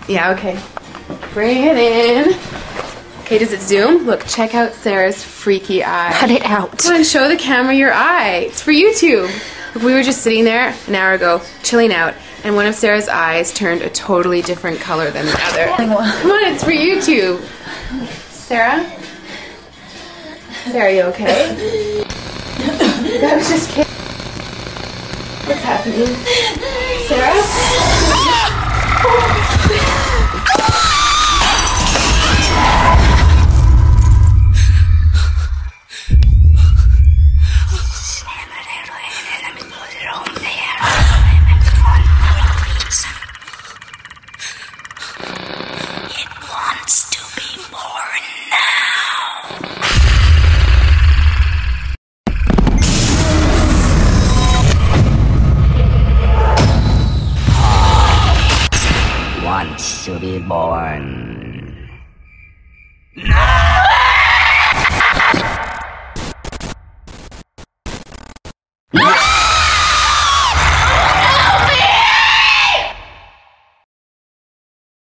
Yeah, okay. Bring it in. Okay, does it zoom? Look, check out Sarah's freaky eye. Cut it out. Come on, show the camera your eye. It's for YouTube. Look, we were just sitting there an hour ago, chilling out, and one of Sarah's eyes turned a totally different color than the other. Come on, it's for YouTube. Sarah? Sarah, are you okay? That was just kidding. What's happening? Sarah? It wants to be born now. Wants to be born. No!